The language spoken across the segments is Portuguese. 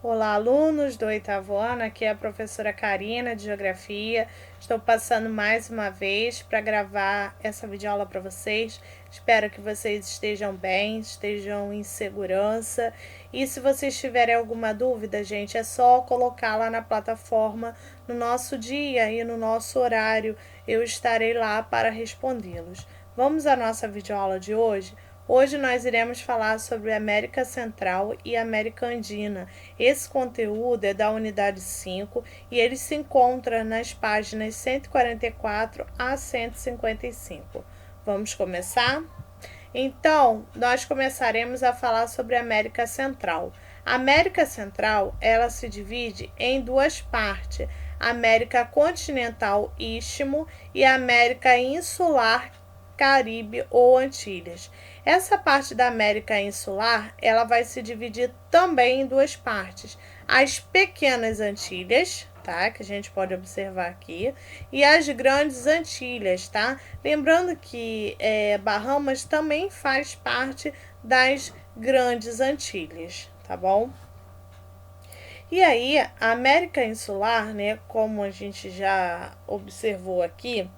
Olá, alunos do oitavo ano, aqui é a professora Karina de Geografia. Estou passando mais uma vez para gravar essa videoaula para vocês. Espero que vocês estejam bem, estejam em segurança. E se vocês tiverem alguma dúvida, gente, é só colocar lá na plataforma no nosso dia e no nosso horário. Eu estarei lá para respondê-los. Vamos à nossa videoaula de hoje? Hoje nós iremos falar sobre a América Central e América Andina. Esse conteúdo é da unidade 5 e ele se encontra nas páginas 144 a 155. Vamos começar? Então, nós começaremos a falar sobre a América Central. A América Central, ela se divide em duas partes: a América Continental Istmo e a América Insular Caribe ou Antilhas. Essa parte da América Insular, ela vai se dividir também em duas partes: as Pequenas Antilhas, tá? Que a gente pode observar aqui, e as Grandes Antilhas, tá? Lembrando que Bahamas também faz parte das Grandes Antilhas, tá bom? E aí, a América Insular, né, como a gente já observou aqui,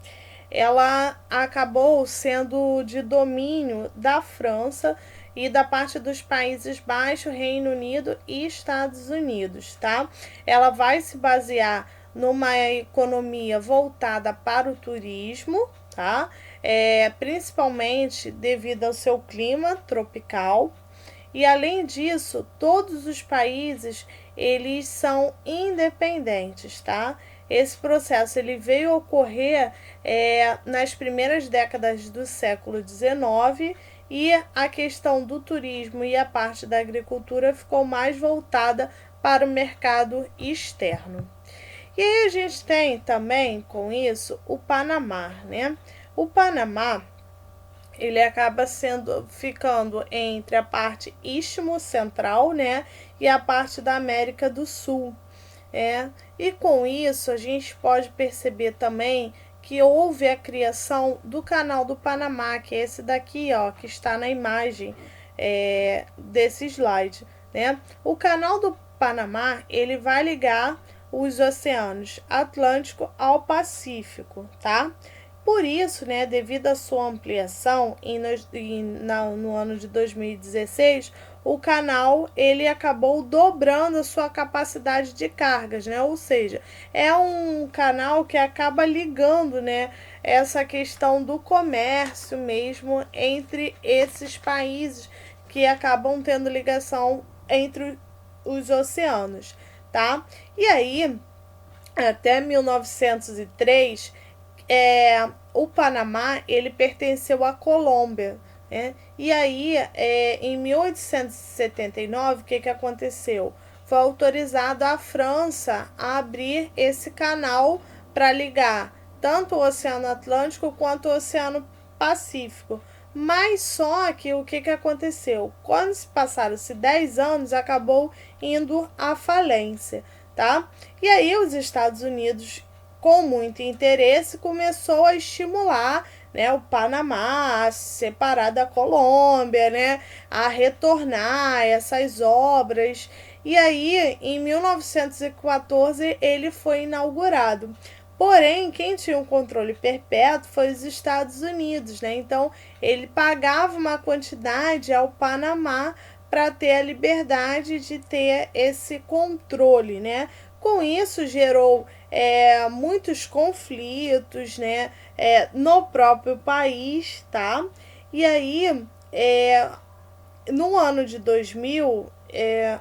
ela acabou sendo de domínio da França e da parte dos Países Baixos, Reino Unido e Estados Unidos, tá? Ela vai se basear numa economia voltada para o turismo, tá? Principalmente devido ao seu clima tropical. E além disso, todos os países eles são independentes, tá? Esse processo ele veio ocorrer nas primeiras décadas do século XIX e a questão do turismo e a parte da agricultura ficou mais voltada para o mercado externo. E aí a gente tem também com isso o Panamá, né? O Panamá ele acaba ficando entre a parte istmo central, né, e a parte da América do Sul. E com isso a gente pode perceber também que houve a criação do Canal do Panamá, que é esse daqui, ó, que está na imagem desse slide, né? O Canal do Panamá ele vai ligar os oceanos Atlântico ao Pacífico, tá? Por isso, né, devido à sua ampliação no ano de 2016, o canal ele acabou dobrando a sua capacidade de cargas, né? Ou seja, é um canal que acaba ligando, né, essa questão do comércio mesmo entre esses países que acabam tendo ligação entre os oceanos, tá? E aí, até 1903, o Panamá ele pertenceu à Colômbia, né? E aí, em 1879, o que aconteceu? Foi autorizado a França a abrir esse canal para ligar tanto o Oceano Atlântico quanto o Oceano Pacífico. Mas só que o que aconteceu? Quando se passaram-se 10 anos, acabou indo à falência, tá? E aí os Estados Unidos, com muito interesse, começou a estimular, né, o Panamá a se separar da Colômbia, né, a retornar essas obras. E aí, em 1914, ele foi inaugurado. Porém, quem tinha um controle perpétuo foi os Estados Unidos, né? Então, ele pagava uma quantidade ao Panamá para ter a liberdade de ter esse controle, né? Com isso, gerou muitos conflitos, né, no próprio país, tá? E aí, no ano de 2000,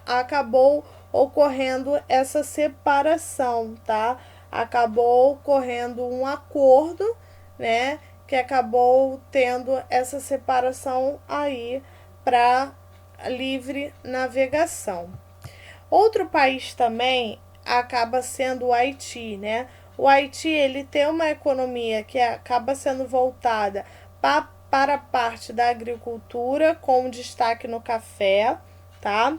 acabou ocorrendo essa separação, tá? Acabou ocorrendo um acordo, né, que acabou tendo essa separação aí para livre navegação. Outro país também acaba sendo o Haiti, né? O Haiti ele tem uma economia que acaba sendo voltada para a parte da agricultura, com destaque no café, tá?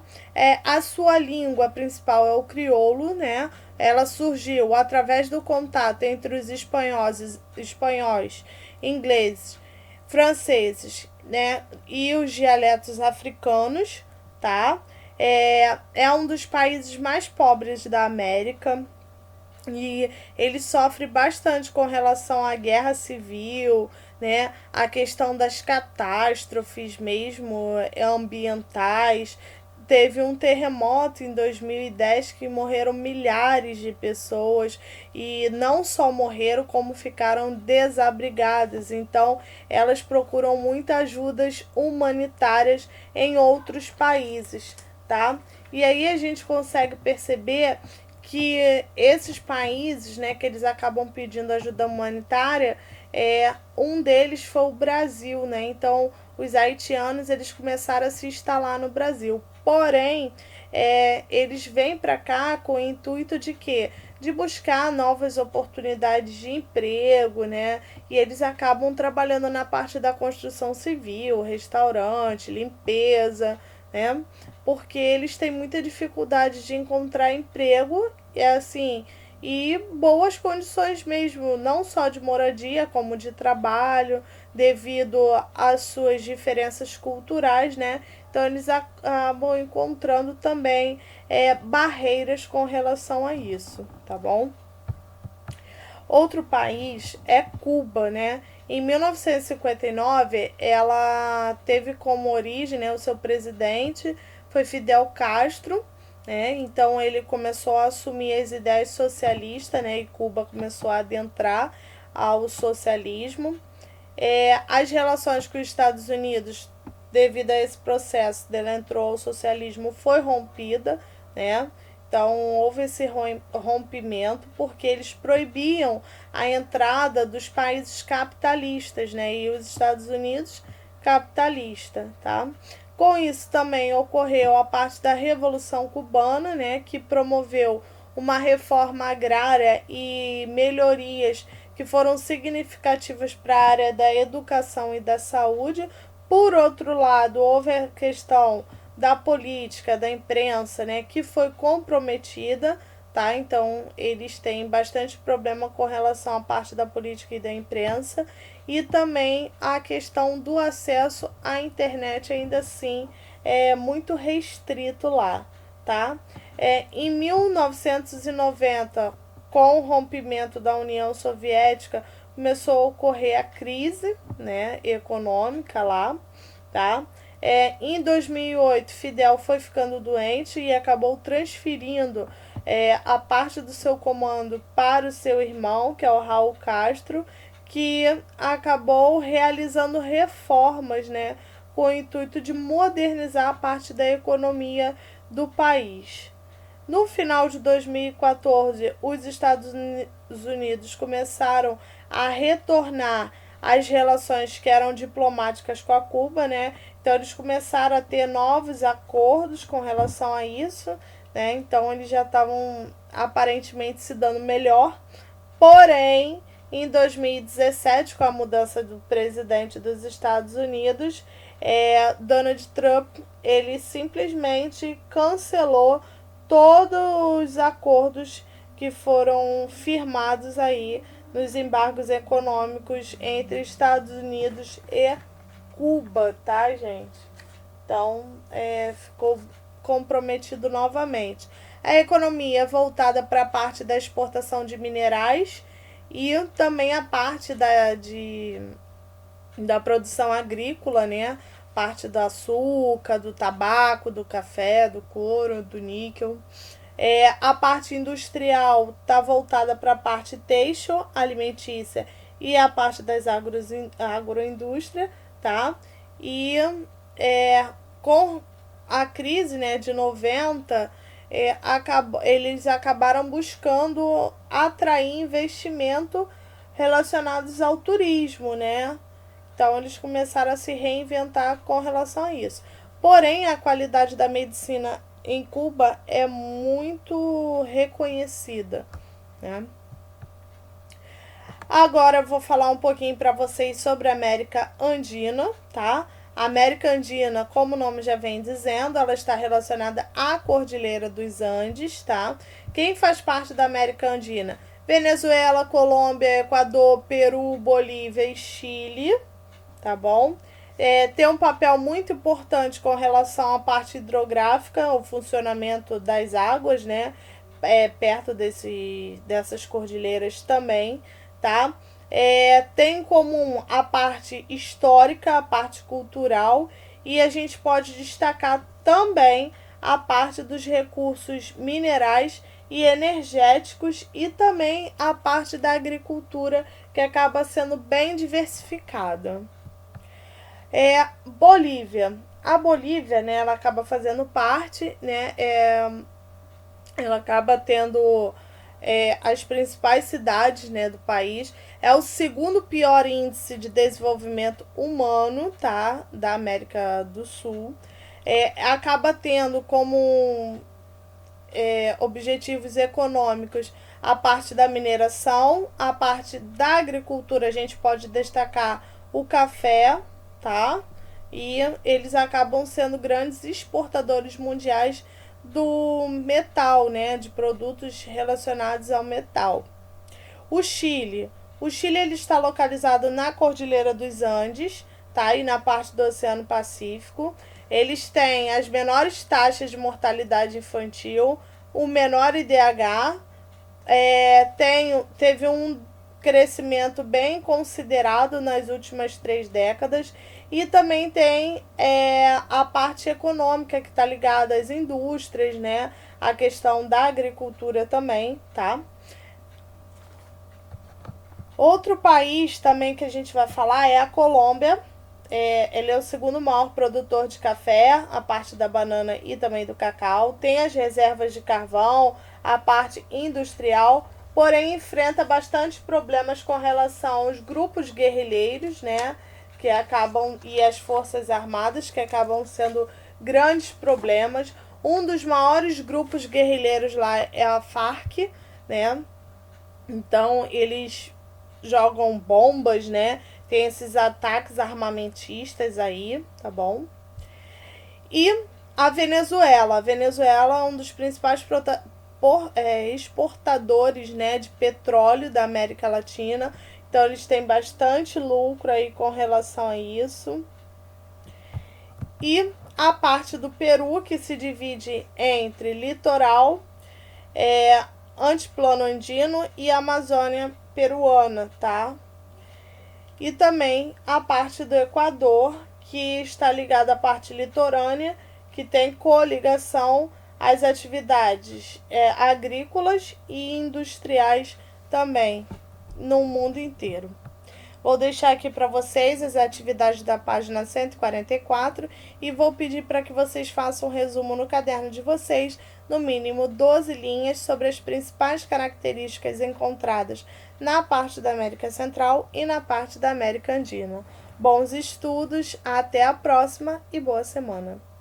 A sua língua principal é o crioulo, né? Ela surgiu através do contato entre os espanhóis, ingleses, franceses, né? E os dialetos africanos, tá? é um dos países mais pobres da América. E ele sofre bastante com relação à guerra civil, né? A questão das catástrofes mesmo ambientais. Teve um terremoto em 2010 que morreram milhares de pessoas e não só morreram, como ficaram desabrigadas. Então, elas procuram muitas ajudas humanitárias em outros países, tá? E aí a gente consegue perceber que esses países, né, que eles acabam pedindo ajuda humanitária, um deles foi o Brasil, né? Então, os haitianos eles começaram a se instalar no Brasil. Porém, eles vêm para cá com o intuito de quê? De buscar novas oportunidades de emprego, né? E eles acabam trabalhando na parte da construção civil, restaurante, limpeza, né? Porque eles têm muita dificuldade de encontrar emprego, assim, e boas condições mesmo, não só de moradia, como de trabalho, devido às suas diferenças culturais, né? Então eles acabam encontrando também barreiras com relação a isso, tá bom? Outro país é Cuba, né? Em 1959, ela teve como origem, né, o seu presidente foi Fidel Castro, né? Então ele começou a assumir as ideias socialistas, né? E Cuba começou a adentrar ao socialismo. As relações com os Estados Unidos, devido a esse processo dele entrou ao socialismo, foi rompida, né? Então houve esse rompimento porque eles proibiam a entrada dos países capitalistas, né? E os Estados Unidos capitalista, tá? Com isso também ocorreu a parte da Revolução Cubana, né? Que promoveu uma reforma agrária e melhorias que foram significativas para a área da educação e da saúde. Por outro lado, houve a questão da política, da imprensa, né, que foi comprometida, tá? Então, eles têm bastante problema com relação à parte da política e da imprensa, e também a questão do acesso à internet ainda assim é muito restrito lá, tá? Em 1990, com o rompimento da União Soviética, começou a ocorrer a crise, né, econômica lá, tá? Em 2008, Fidel foi ficando doente e acabou transferindo a parte do seu comando para o seu irmão, que é o Raul Castro, que acabou realizando reformas, né, com o intuito de modernizar a parte da economia do país. No final de 2014, os Estados Unidos começaram a retornar as relações que eram diplomáticas com a Cuba, né? Então eles começaram a ter novos acordos com relação a isso, né? Então eles já estavam aparentemente se dando melhor. Porém, em 2017, com a mudança do presidente dos Estados Unidos, Donald Trump, ele simplesmente cancelou todos os acordos que foram firmados aí nos embargos econômicos entre Estados Unidos e Cuba, tá, gente? Então, ficou comprometido novamente. A economia é voltada para a parte da exportação de minerais e também a parte da produção agrícola, né? Parte do açúcar, do tabaco, do café, do couro, do níquel. A parte industrial está voltada para a parte têxtil, alimentícia e a parte das agroindústria, tá? E com a crise, né, de 90, eles acabaram buscando atrair investimento relacionados ao turismo, né? Então eles começaram a se reinventar com relação a isso. Porém, a qualidade da medicina em Cuba é muito reconhecida, né? Agora eu vou falar um pouquinho para vocês sobre a América Andina, tá? A América Andina, como o nome já vem dizendo, ela está relacionada à Cordilheira dos Andes, tá? Quem faz parte da América Andina? Venezuela, Colômbia, Equador, Peru, Bolívia e Chile, tá bom? tem um papel muito importante com relação à parte hidrográfica, o funcionamento das águas, né? Perto dessas cordilheiras também, tá? Tem em comum a parte histórica, a parte cultural, e a gente pode destacar também a parte dos recursos minerais e energéticos e também a parte da agricultura, que acaba sendo bem diversificada. Bolívia. A Bolívia, né, ela acaba fazendo parte, né, ela acaba tendo as principais cidades, né, do país. É o segundo pior índice de desenvolvimento humano, tá, da América do Sul. Acaba tendo como objetivos econômicos a parte da mineração, a parte da agricultura. A gente pode destacar o café, tá? E eles acabam sendo grandes exportadores mundiais do metal, né? De produtos relacionados ao metal. O Chile. O Chile ele está localizado na Cordilheira dos Andes, tá? E na parte do Oceano Pacífico. Eles têm as menores taxas de mortalidade infantil, o menor IDH, teve um crescimento bem considerado nas últimas 3 décadas e também tem a parte econômica que está ligada às indústrias, né? A questão da agricultura também, tá? Outro país também que a gente vai falar é a Colômbia. Ele é o segundo maior produtor de café, a parte da banana e também do cacau. Tem as reservas de carvão, a parte industrial, porém enfrenta bastante problemas com relação aos grupos guerrilheiros, né? Que acabam, e as forças armadas, que acabam sendo grandes problemas. Um dos maiores grupos guerrilheiros lá é a Farc, né? Então eles jogam bombas, né? Tem esses ataques armamentistas aí, tá bom? E a Venezuela. A Venezuela é um dos principais exportadores, né, de petróleo da América Latina. Então eles têm bastante lucro aí com relação a isso. E a parte do Peru, que se divide entre litoral, antiplano andino e Amazônia peruana, tá? E também a parte do Equador, que está ligada à parte litorânea, que tem coligação às atividades agrícolas e industriais também no mundo inteiro. Vou deixar aqui para vocês as atividades da página 144 e vou pedir para que vocês façam um resumo no caderno de vocês, no mínimo 12 linhas, sobre as principais características encontradas na parte da América Central e na parte da América Andina. Bons estudos, até a próxima e boa semana!